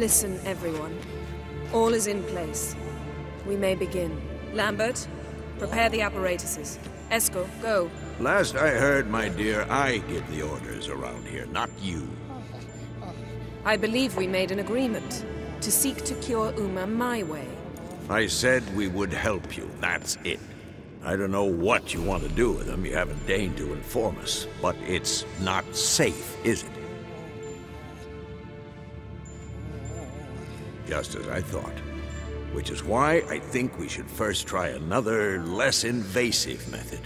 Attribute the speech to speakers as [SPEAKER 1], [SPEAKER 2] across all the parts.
[SPEAKER 1] Listen, everyone. All is in place. We may begin. Lambert, prepare the apparatuses. Esco, go.
[SPEAKER 2] Last I heard, my dear, I give the orders around here, not you.
[SPEAKER 1] I believe we made an agreement to seek to cure Uma my way.
[SPEAKER 2] I said we would help you, that's it. I don't know what you want to do with them, you haven't deigned to inform us, but it's not safe, is it? Just as I thought. Which is why I think we should first try another, less invasive method.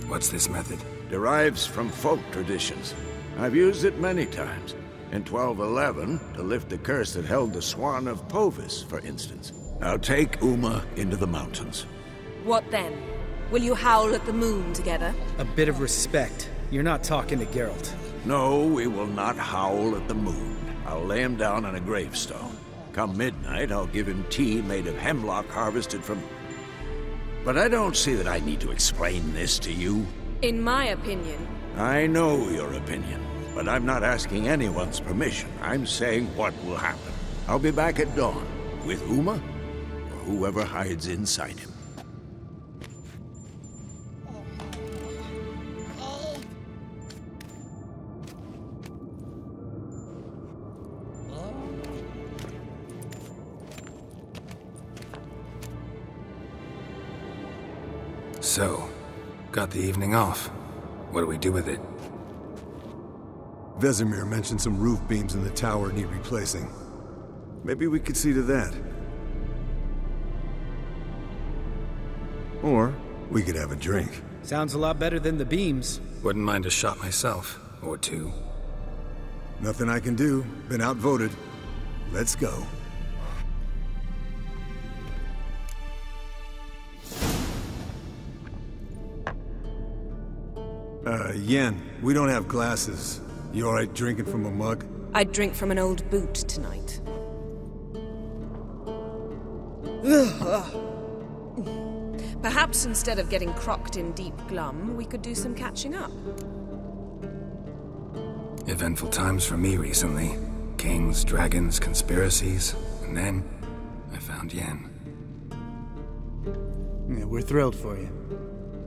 [SPEAKER 3] What's this method?
[SPEAKER 2] Derives from folk traditions. I've used it many times. In 1211, to lift the curse that held the Swan of Povis, for instance. Now take Uma into the mountains.
[SPEAKER 1] What then? Will you howl at the moon together?
[SPEAKER 4] A bit of respect. You're not talking to Geralt.
[SPEAKER 2] No, we will not howl at the moon. I'll lay him down on a gravestone. Come midnight, I'll give him tea made of hemlock harvested from... But I don't see that I need to explain this to you.
[SPEAKER 1] In my opinion...
[SPEAKER 2] I know your opinion, but I'm not asking anyone's permission. I'm saying what will happen. I'll be back at dawn, with Uma, or whoever hides inside him.
[SPEAKER 3] So, got the evening off. What do we do with it?
[SPEAKER 5] Vesemir mentioned some roof beams in the tower need replacing. Maybe we could see to that. Or we could have a drink.
[SPEAKER 4] Sounds a lot better than the beams.
[SPEAKER 3] Wouldn't mind a shot myself, or two.
[SPEAKER 5] Nothing I can do. Been outvoted. Let's go. Yen, we don't have glasses. You alright drinking from a mug?
[SPEAKER 1] I'd drink from an old boot tonight. Perhaps instead of getting crocked in deep glum, we could do some catching up.
[SPEAKER 3] Eventful times for me recently. Kings, dragons, conspiracies, and then I found Yen.
[SPEAKER 4] Yeah, we're thrilled for you.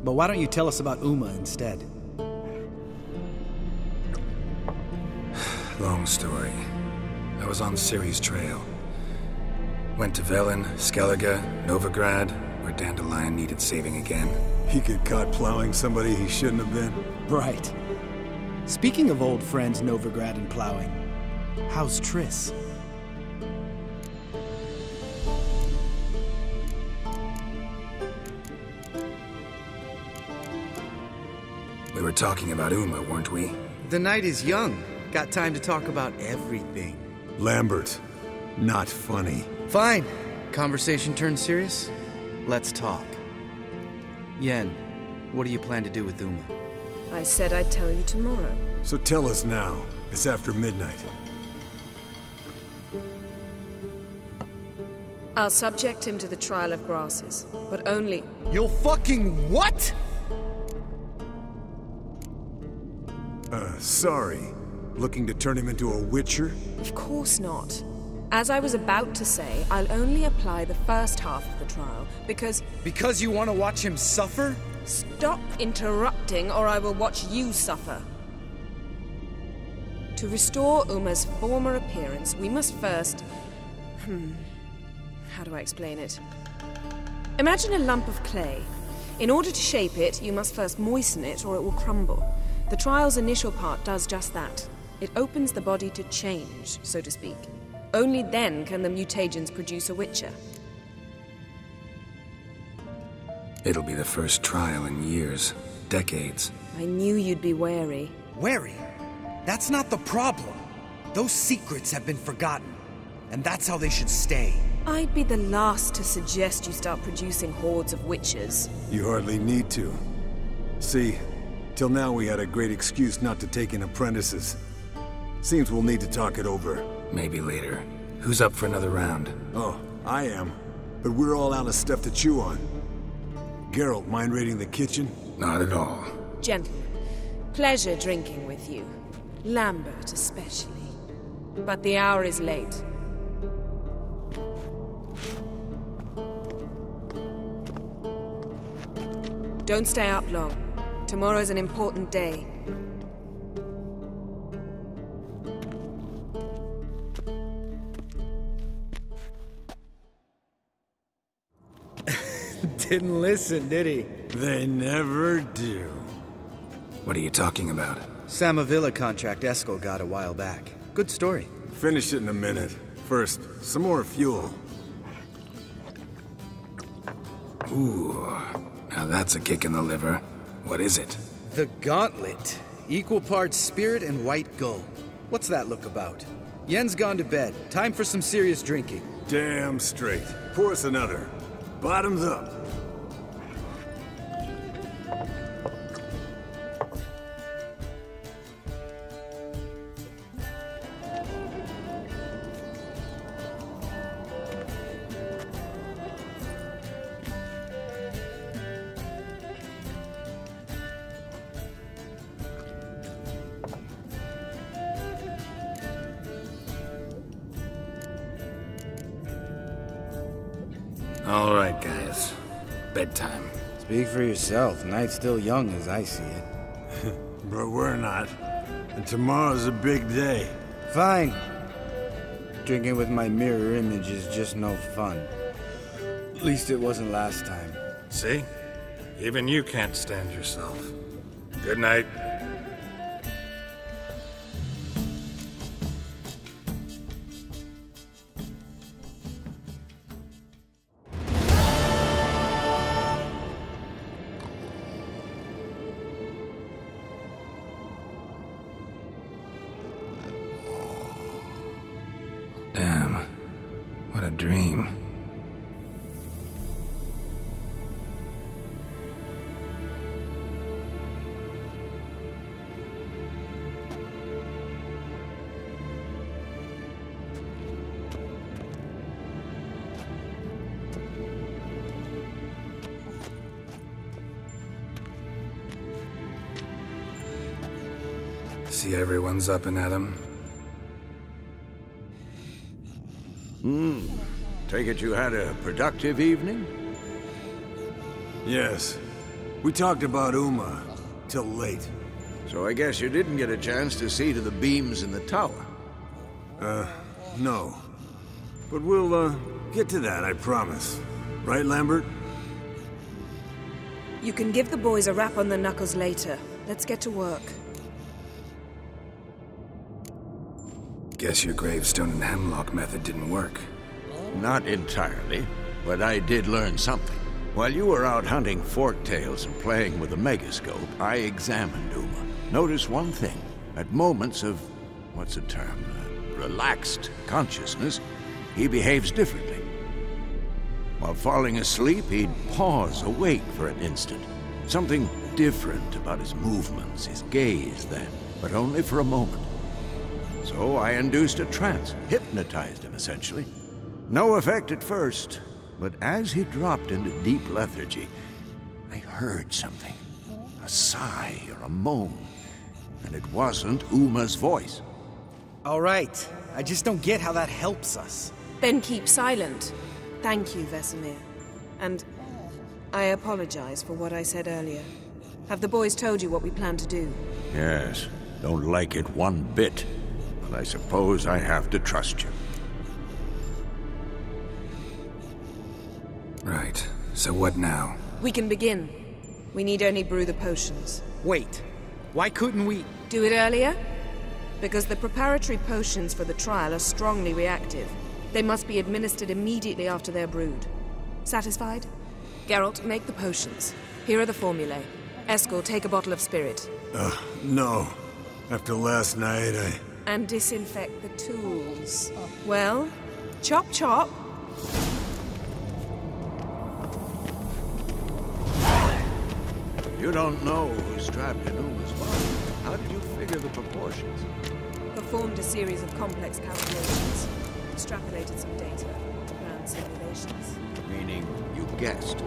[SPEAKER 4] But why don't you tell us about Uma instead?
[SPEAKER 3] Long story. I was on Ciri's trail. Went to Velen, Skellige, Novigrad, where Dandelion needed saving again.
[SPEAKER 5] He get caught plowing somebody he shouldn't have been.
[SPEAKER 4] Right. Speaking of old friends Novigrad and plowing, how's Triss?
[SPEAKER 3] We were talking about Uma, weren't we?
[SPEAKER 6] The night is young. Got time to talk about everything.
[SPEAKER 5] Lambert, not funny.
[SPEAKER 6] Fine. Conversation turned serious? Let's talk. Yen, what do you plan to do with Uma?
[SPEAKER 1] I said I'd tell you tomorrow.
[SPEAKER 5] So tell us now. It's after midnight.
[SPEAKER 1] I'll subject him to the trial of grasses, but only...
[SPEAKER 6] You'll fucking what?
[SPEAKER 5] Sorry. Looking to turn him into a witcher?
[SPEAKER 1] Of course not. As I was about to say, I'll only apply the first half of the trial, because...
[SPEAKER 6] Because you want to watch him suffer?
[SPEAKER 1] Stop interrupting, or I will watch you suffer. To restore Uma's former appearance, we must first... How do I explain it? Imagine a lump of clay. In order to shape it, you must first moisten it, or it will crumble. The trial's initial part does just that. It opens the body to change, so to speak. Only then can the mutagens produce a witcher.
[SPEAKER 3] It'll be the first trial in years, decades.
[SPEAKER 1] I knew you'd be wary.
[SPEAKER 6] Wary? That's not the problem. Those secrets have been forgotten, and that's how they should stay.
[SPEAKER 1] I'd be the last to suggest you start producing hordes of witches.
[SPEAKER 5] You hardly need to. See, till now we had a great excuse not to take in apprentices. Seems we'll need to talk it over.
[SPEAKER 3] Maybe later. Who's up for another round?
[SPEAKER 5] Oh, I am. But we're all out of stuff to chew on. Geralt, mind raiding the kitchen?
[SPEAKER 3] Not at all.
[SPEAKER 1] Gentlemen, pleasure drinking with you. Lambert especially. But the hour is late. Don't stay up long. Tomorrow's an important day.
[SPEAKER 4] Didn't listen, did he?
[SPEAKER 5] They never do.
[SPEAKER 3] What are you talking about?
[SPEAKER 6] Samavilla contract Eskel got a while back. Good story.
[SPEAKER 5] Finish it in a minute. First, some more fuel.
[SPEAKER 3] Ooh, now that's a kick in the liver. What is it?
[SPEAKER 6] The Gauntlet. Equal parts spirit and white gold. What's that look about? Yen's gone to bed. Time for some serious drinking.
[SPEAKER 5] Damn straight. Pour us another. Bottoms up.
[SPEAKER 3] All right, guys. Bedtime.
[SPEAKER 4] Speak for yourself. Night's still young as I see it.
[SPEAKER 5] But we're not. And tomorrow's a big day.
[SPEAKER 4] Fine. Drinking with my mirror image is just no fun. At least it wasn't last time.
[SPEAKER 3] See? Even you can't stand yourself. Good night. Damn. What a dream. See everyone's up and at 'em.
[SPEAKER 2] Take it you had a productive evening?
[SPEAKER 5] Yes. We talked about Uma till late.
[SPEAKER 2] So I guess you didn't get a chance to see to the beams in the tower.
[SPEAKER 5] No. But we'll, get to that, I promise. Right, Lambert?
[SPEAKER 1] You can give the boys a rap on the knuckles later. Let's get to work.
[SPEAKER 3] Guess your gravestone and hemlock method didn't work.
[SPEAKER 2] Not entirely, but I did learn something. While you were out hunting forktails and playing with a megascope, I examined Uma. Notice one thing. At moments of, what's the term, relaxed consciousness, he behaves differently. While falling asleep, he'd pause, awake for an instant. Something different about his movements, his gaze then, but only for a moment. So I induced a trance, hypnotized him essentially. No effect at first, but as he dropped into deep lethargy, I heard something. A sigh or a moan. And it wasn't Uma's voice.
[SPEAKER 4] All right. I just don't get how that helps us.
[SPEAKER 1] Then keep silent. Thank you, Vesemir. And I apologize for what I said earlier. Have the boys told you what we plan to do?
[SPEAKER 2] Yes, don't like it one bit. But I suppose I have to trust you.
[SPEAKER 3] Right. So what now?
[SPEAKER 1] We can begin. We need only brew the potions.
[SPEAKER 4] Wait. Why couldn't we...
[SPEAKER 1] Do it earlier? Because the preparatory potions for the trial are strongly reactive. They must be administered immediately after they're brewed. Satisfied? Geralt, make the potions. Here are the formulae. Eskel, take a bottle of spirit.
[SPEAKER 5] No. After last night,
[SPEAKER 1] And disinfect the tools. Well, chop chop.
[SPEAKER 2] You don't know who's trapped in Uma's body. How did you figure the proportions?
[SPEAKER 1] Performed a series of complex calculations. Extrapolated some data. Ran simulations.
[SPEAKER 2] Meaning, you guessed.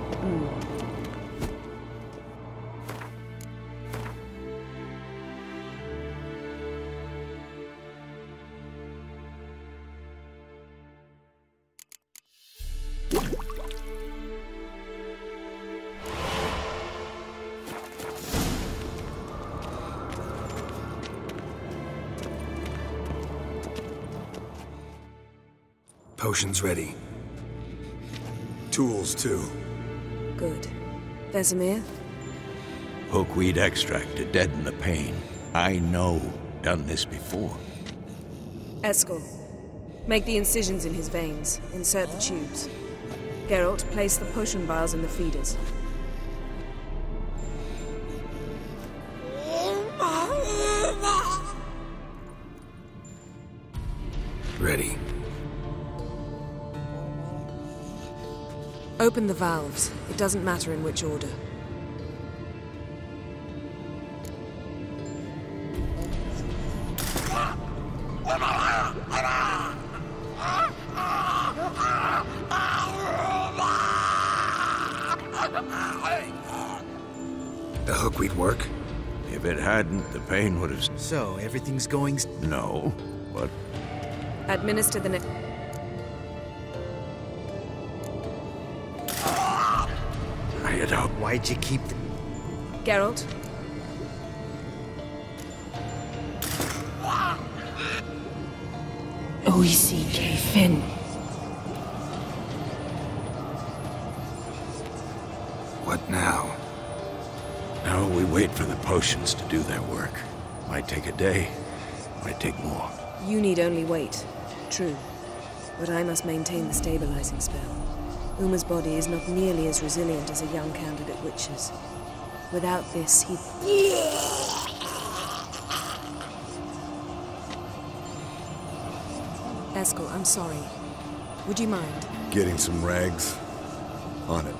[SPEAKER 3] Potions ready.
[SPEAKER 5] Tools, too.
[SPEAKER 1] Good. Vesemir?
[SPEAKER 2] Hookweed extract to deaden the pain. I know. Done this before.
[SPEAKER 1] Eskel. Make the incisions in his veins. Insert the tubes. Geralt, place the potion vials in the feeders.
[SPEAKER 3] Ready.
[SPEAKER 1] Open the valves. It doesn't matter in which order.
[SPEAKER 3] The hookweed work?
[SPEAKER 2] If it hadn't, the pain would have...
[SPEAKER 6] So, everything's going...
[SPEAKER 2] No, but...
[SPEAKER 1] Administer the
[SPEAKER 2] I had hoped...
[SPEAKER 6] Why'd you keep the...
[SPEAKER 1] Geralt? Oisi Fin.
[SPEAKER 3] What now?
[SPEAKER 2] Now we wait for the potions to do their work. Might take a day, might take more.
[SPEAKER 1] You need only wait. True. But I must maintain the stabilizing spell. Uma's body is not nearly as resilient as a young candidate witch's. Without this, he... Eskel, I'm sorry. Would you mind?
[SPEAKER 5] Getting some rags? On it.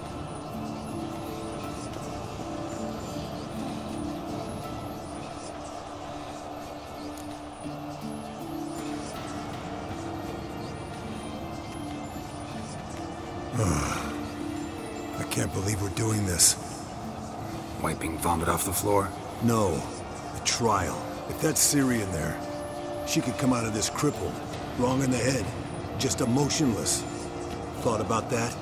[SPEAKER 5] I can't believe we're doing this.
[SPEAKER 3] Wiping vomit off the floor?
[SPEAKER 5] No, the trial. If that's Ciri in there, she could come out of this crippled, wrong in the head, just emotionless. Thought about that?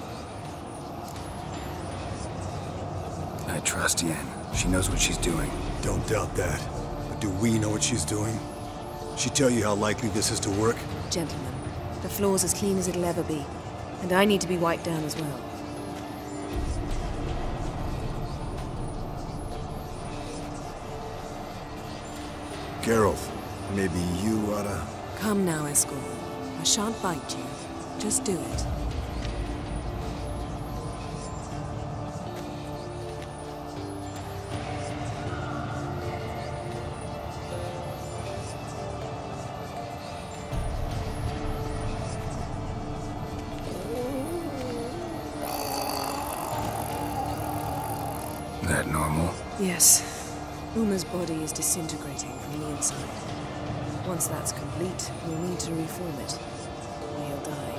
[SPEAKER 3] I trust Yen. She knows what she's doing.
[SPEAKER 5] Don't doubt that. But do we know what she's doing? She tell you how likely this is to work?
[SPEAKER 1] Gentlemen, the floor's as clean as it'll ever be. And I need to be wiped down as well.
[SPEAKER 5] Geralt, maybe you oughta...
[SPEAKER 1] Come now, Eskel. I shan't bite you. Just do it.
[SPEAKER 3] That normal?
[SPEAKER 1] Yes. Uma's body is disintegrating from the inside. Once that's complete, we'll need to reform it. Or he'll die.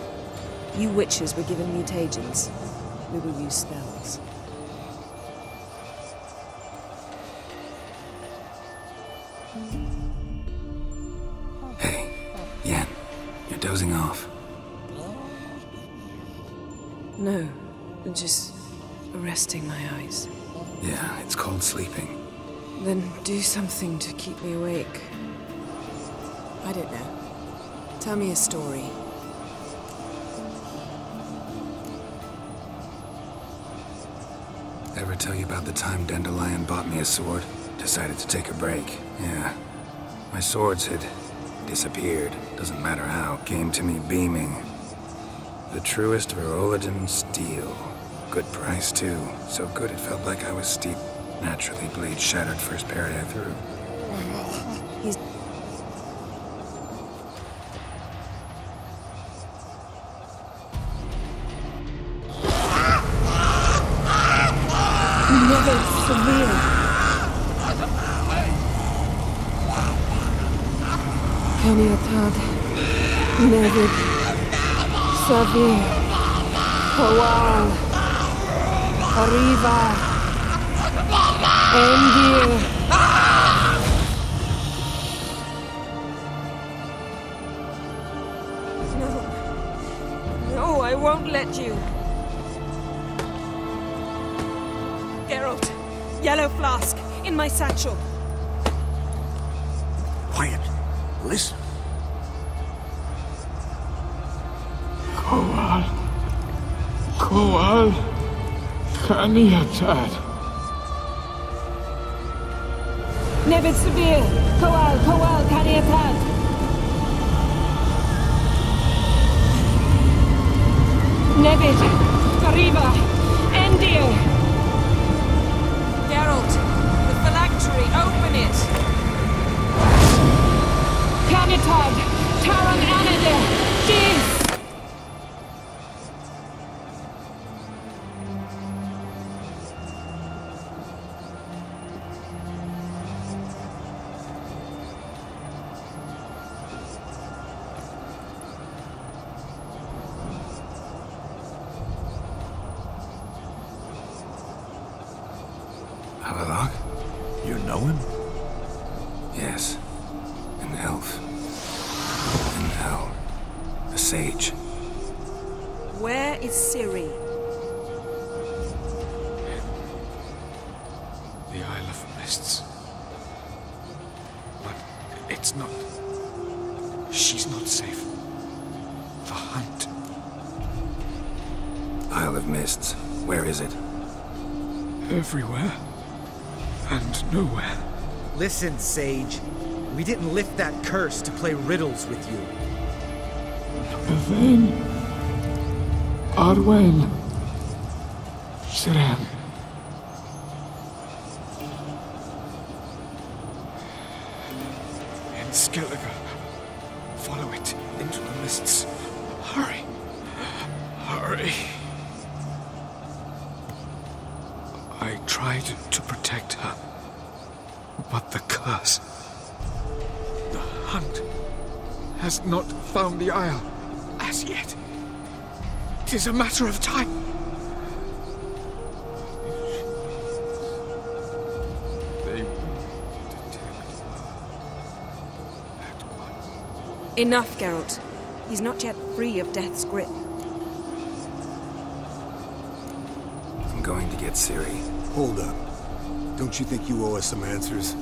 [SPEAKER 1] You witches were given mutagens. We will use spells.
[SPEAKER 3] Hey, Yen, you're dozing off.
[SPEAKER 1] No, just resting my eyes.
[SPEAKER 3] Yeah, it's called sleeping.
[SPEAKER 1] Then do something to keep me awake. I don't know. Tell me a story.
[SPEAKER 3] Ever tell you about the time Dandelion bought me a sword? Decided to take a break. Yeah. My swords had disappeared. Doesn't matter how. Came to me beaming. The truest Verolidan steel. Good price, too. So good it felt like I was steep. Naturally, blade shattered first parry I threw.
[SPEAKER 1] He's... Never severe. Kaniatad. Never severe. Kowal. Arriva. Endir. No, I won't let you. Geralt, yellow flask, in my satchel.
[SPEAKER 2] Quiet. Listen.
[SPEAKER 7] Koal, Kaniatad.
[SPEAKER 1] Nevid Severe, Koal, Kaniatad. Nevid, Riva, Endir. Geralt, the phylactery, open it. Kanitad, Taran Anadir, Dis.
[SPEAKER 3] Havelock?
[SPEAKER 2] You know him?
[SPEAKER 3] Yes. An elf. An hell. A sage.
[SPEAKER 1] Where is Ciri?
[SPEAKER 7] The Isle of Mists. But it's not... She's not safe. The hunt.
[SPEAKER 3] Isle of Mists. Where is it?
[SPEAKER 7] Everywhere. And nowhere.
[SPEAKER 6] Listen, Sage. We didn't lift that curse to play riddles with you.
[SPEAKER 7] Then... Arwen. Siren. In Skellige. Follow it into the mists. Hurry. Hurry. I tried to protect her, but the curse, the hunt, has not found the Isle as yet. 'Tis a matter of time. They will detect her at once.
[SPEAKER 1] Enough, Geralt. He's not yet free of death's grip.
[SPEAKER 3] I'm going to get Ciri.
[SPEAKER 5] Hold up. Don't you think you owe us some answers?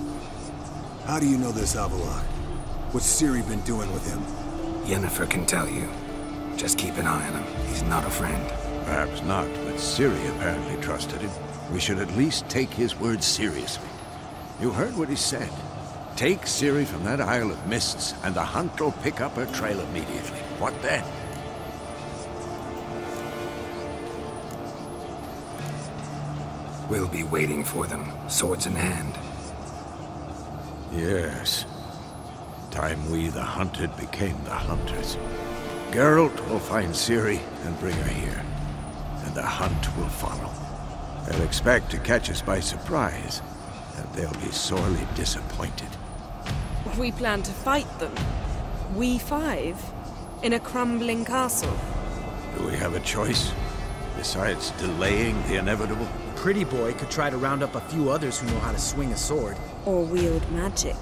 [SPEAKER 5] How do you know this Havelock? What's Ciri been doing with him?
[SPEAKER 3] Yennefer can tell you. Just keep an eye on him. He's not a friend.
[SPEAKER 2] Perhaps not, but Ciri apparently trusted him. We should at least take his words seriously. You heard what he said. Take Ciri from that Isle of Mists, and the hunt will pick up her trail immediately. What then?
[SPEAKER 3] We'll be waiting for them, swords in hand.
[SPEAKER 2] Yes. Time we, the hunted, became the hunters. Geralt will find Ciri and bring her here, and the hunt will follow. They'll expect to catch us by surprise, and they'll be sorely disappointed.
[SPEAKER 1] We plan to fight them. We five? In a crumbling castle?
[SPEAKER 2] Do we have a choice? Besides delaying the inevitable?
[SPEAKER 6] Pretty boy could try to round up a few others who know how to swing a sword.
[SPEAKER 1] Or wield magic?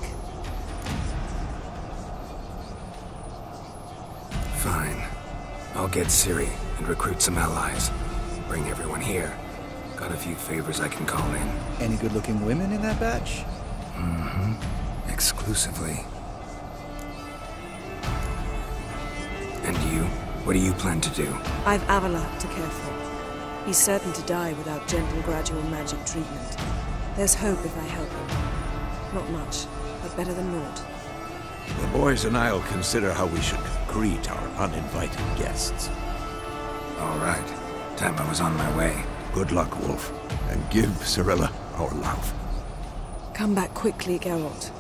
[SPEAKER 3] Fine. I'll get Ciri and recruit some allies. Bring everyone here. Got a few favors I can call in.
[SPEAKER 8] Any good-looking women in that batch?
[SPEAKER 3] Mm-hmm. Exclusively. And you? What do you plan to do?
[SPEAKER 1] I've Avalok to care for. He's certain to die without gentle, gradual magic treatment. There's hope if I help him. Not much, but better than naught.
[SPEAKER 2] The boys and I'll consider how we should greet our uninvited guests.
[SPEAKER 3] All right. Time I was on my way.
[SPEAKER 2] Good luck, Wolf, and give Cirilla our love.
[SPEAKER 1] Come back quickly, Geralt.